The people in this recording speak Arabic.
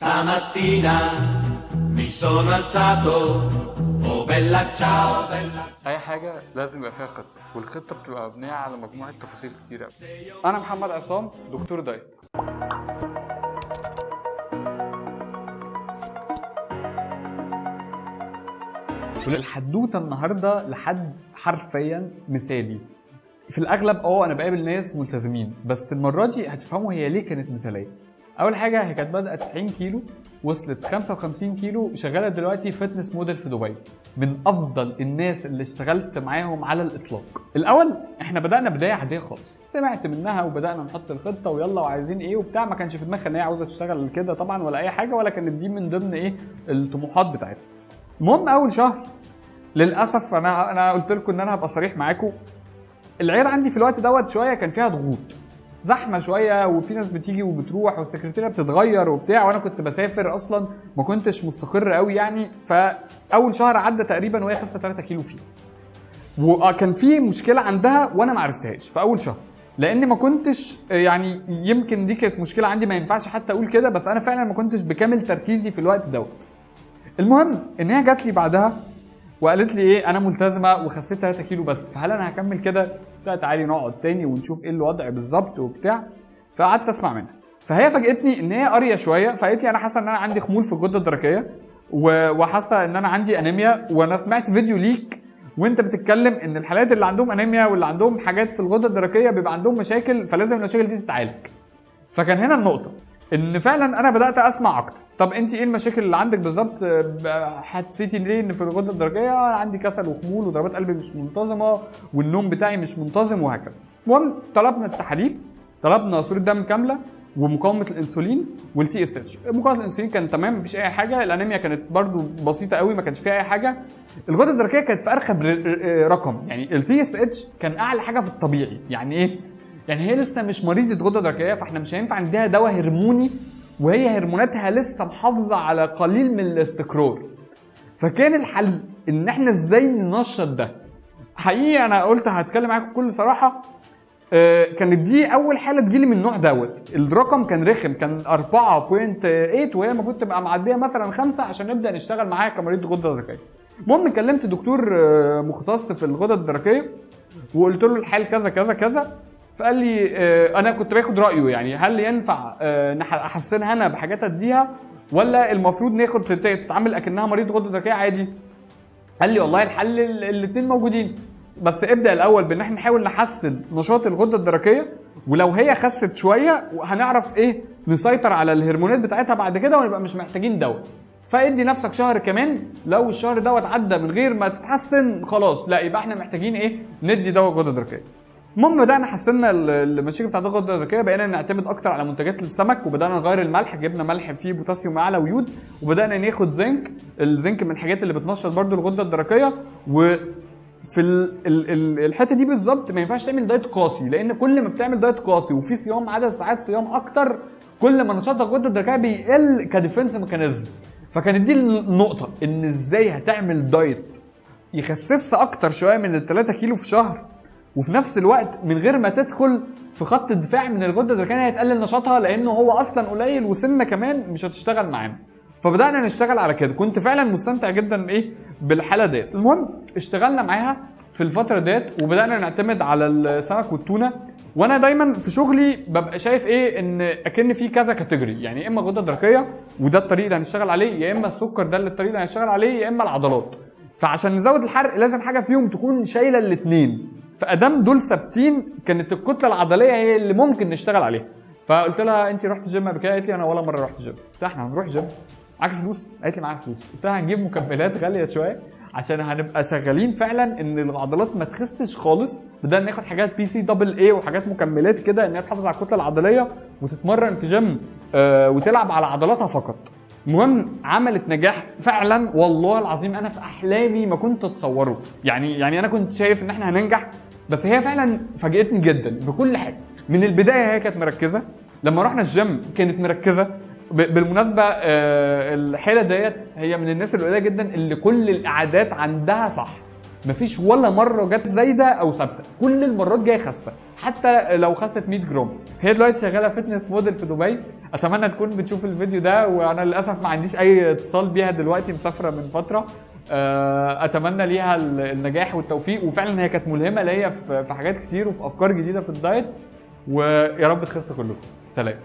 Stamattina mi sono alzato, oh bella ciao bella. اي حاجه لازم يبقى فيها خطه، والخطه بتبقى مبنيه على مجموعه تفاصيل كتير قوي. انا محمد عصام، دكتور دايت. الحدوته النهارده لحد حرفيا مثالي. في الاغلب انا بقابل ناس ملتزمين، بس المره دي هتفهموا هي ليه كانت مثاليه. اول حاجه، هي كانت بادئه 90 كيلو، وصلت 55 كيلو، شغاله دلوقتي فتنس موديل في دبي، من افضل الناس اللي اشتغلت معاهم على الاطلاق. الاول احنا بدانا بدايه عاديه خالص، سمعت منها وبدانا نحط الخطه ويلا وعايزين ايه وبتاع. ما كانش في دماغها ان هي عاوزه تشتغل كده طبعا ولا اي حاجه، ولا كانت دي من ضمن الطموحات بتاعتها. المهم اول شهر للاسف انا قلت لكم ان انا هبقى صريح معاكم، العيار عندي في الوقت دوت شويه كان فيها ضغوط، زحمه شويه، وفي ناس بتيجي وبتروح والسكرتيره بتتغير وبتاع، وانا كنت بسافر اصلا ما كنتش مستقر قوي يعني. فاول شهر عدى تقريبا وهي خسه 3 كيلو فيه، وكان في مشكله عندها وانا ما عرفتهاش في اول شهر، لان ما كنتش يعني، يمكن دي كانت مشكله عندي، ما ينفعش حتى اقول كده، بس انا فعلا ما كنتش بكامل تركيزي في الوقت دوت. المهم ان هي جات لي بعدها وقالت لي انا ملتزمه وخسيت 3 كيلو بس، هل انا هكمل كده؟ قلت لها تعالي نقعد تاني ونشوف ايه الوضع بالظبط وبتاع. فقعدت اسمع منها، فهي فاجئتني ان هي قاريه شويه، فقالت لي انا حاسه ان انا عندي خمول في الغده الدرقيه، وحاسه ان انا عندي انيميا، وانا سمعت فيديو ليك وانت بتتكلم ان الحالات اللي عندهم انيميا واللي عندهم حاجات في الغده الدرقيه بيبقى عندهم مشاكل، فلازم المشاكل دي تتعالج. فكان هنا النقطه ان فعلا انا بدات اسمع اكتر. طب انت ايه المشاكل اللي عندك بالظبط؟ حسيتي ليه ان في الغده الدرقيه؟ عندي كسل وخمول وضربات قلبي مش منتظمه والنوم بتاعي مش منتظم وهكذا. المهم طلبنا التحاليل، طلبنا صوره دم كامله ومقاومه الانسولين والتي اس اتش. مقاومه الانسولين كان تمام مفيش اي حاجه، الانيميا كانت برده بسيطه قوي ما كانش فيها اي حاجه، الغده الدرقيه كانت في ارخم رقم، يعني التي اس اتش كان اعلى حاجه في الطبيعي. يعني ايه؟ يعني هي لسه مش مريضه غده درقيه، فاحنا مش هينفع نديها دواء هرموني وهي هرموناتها لسه محافظه على قليل من الاستقرار. فكان الحل ان احنا ازاي ننشط ده. حقيقي انا قلت هتكلم معاكم بكل صراحه، كانت دي اول حاله تجيلي من النوع دوت. الرقم كان رخم، كان 4.8 وهي المفروض تبقى معديه مثلا 5 عشان نبدا نشتغل معاها كمريض غده درقيه. المهم كلمت دكتور مختص في الغده الدرقيه وقلت له الحال كذا كذا كذا، فقال لي انا كنت باخد رايه، يعني هل ينفع احسنها انا بحاجات اديها، ولا المفروض ناخد تتعامل اكنها مريض غده درقيه عادي؟ قال لي والله الحل الاثنين موجودين، بس ابدا الاول بان احنا نحاول نحسن نشاط الغده الدرقيه، ولو هي خست شويه هنعرف نسيطر على الهرمونات بتاعتها بعد كده ونبقى مش محتاجين دواء. فادي نفسك شهر كمان، لو الشهر دوت عدى من غير ما تتحسن خلاص لا يبقى احنا محتاجين ندي دواء غده درقيه. المهم بدأنا حسنا المشاكل بتاعت الغده الدرقيه، بقينا نعتمد اكتر على منتجات السمك، وبدأنا نغير الملح، جبنا ملح فيه بوتاسيوم اعلى ويود، وبدأنا ناخد زنك. الزنك من الحاجات اللي بتنشط برضو الغده الدرقيه. وفي الحته دي بالظبط ما ينفعش تعمل دايت قاسي، لان كل ما بتعمل دايت قاسي وفي صيام عدد ساعات صيام اكتر، كل ما نشاط الغده الدرقيه بيقل كديفنس ميكانيزم. فكانت دي النقطه، ان ازاي هتعمل دايت يخسسها اكتر شويه من ال 3 كيلو في شهر، وفي نفس الوقت من غير ما تدخل في خط الدفاع من الغده الدرقيه هيتقلل نشاطها، لانه هو اصلا قليل وسنه كمان مش هتشتغل معانا. فبدانا نشتغل على كده، كنت فعلا مستمتع جدا بالحاله ديت. المهم اشتغلنا معاها في الفتره ديت، وبدانا نعتمد على السمك والتونه. وانا دايما في شغلي ببقى شايف ان اكن في كذا كاتيجوري، يعني اما غده درقيه وده الطريق اللي هنشتغل عليه، يا اما السكر ده الطريق اللي هنشتغل عليه، يا اما العضلات. فعشان نزود الحرق لازم حاجه فيهم تكون شايله الاثنين، فادام دول ثابتين كانت الكتله العضليه هي اللي ممكن نشتغل عليها. فقلت لها انت رحت جيم قبل كده؟ قالت لي انا ولا مره رحت جيم. قلت لها احنا هنروح جيم معاك فلوس؟ قالت لي معايا فلوس. قلت لها هنجيب مكملات غاليه شويه عشان هنبقى شغالين فعلا ان العضلات ما تخسش خالص. بدأنا ناخد حاجات بي سي دبل اي وحاجات مكملات كده ان هي تحافظ على الكتله العضليه وتتمرن في جيم وتلعب على عضلاتها فقط. المهم عملت نجاح فعلا، والله العظيم انا في احلامي ما كنت اتصوره. يعني انا كنت شايف ان احنا هننجح، بس هي فعلا فاجئتني جدا بكل حاجه. من البدايه هي كانت مركزه، لما رحنا الجيم كانت مركزه. بالمناسبه الحيله ديت هي من الناس القليله جدا اللي كل الاعادات عندها صح، مفيش ولا مره جت زايده او ثابته، كل المرات جايه خاسه، حتى لو خست 100 جرام. هي دلوقتي شغاله فتنس موديل في دبي. اتمنى تكون بتشوف الفيديو ده، وانا للاسف ما عنديش اي اتصال بيها دلوقتي، مسافره من فتره. اتمنى ليها النجاح والتوفيق، وفعلا هي كانت ملهمه ليا في حاجات كتير وفي افكار جديده في الدايت، ويا رب تخس كلكم. سلام.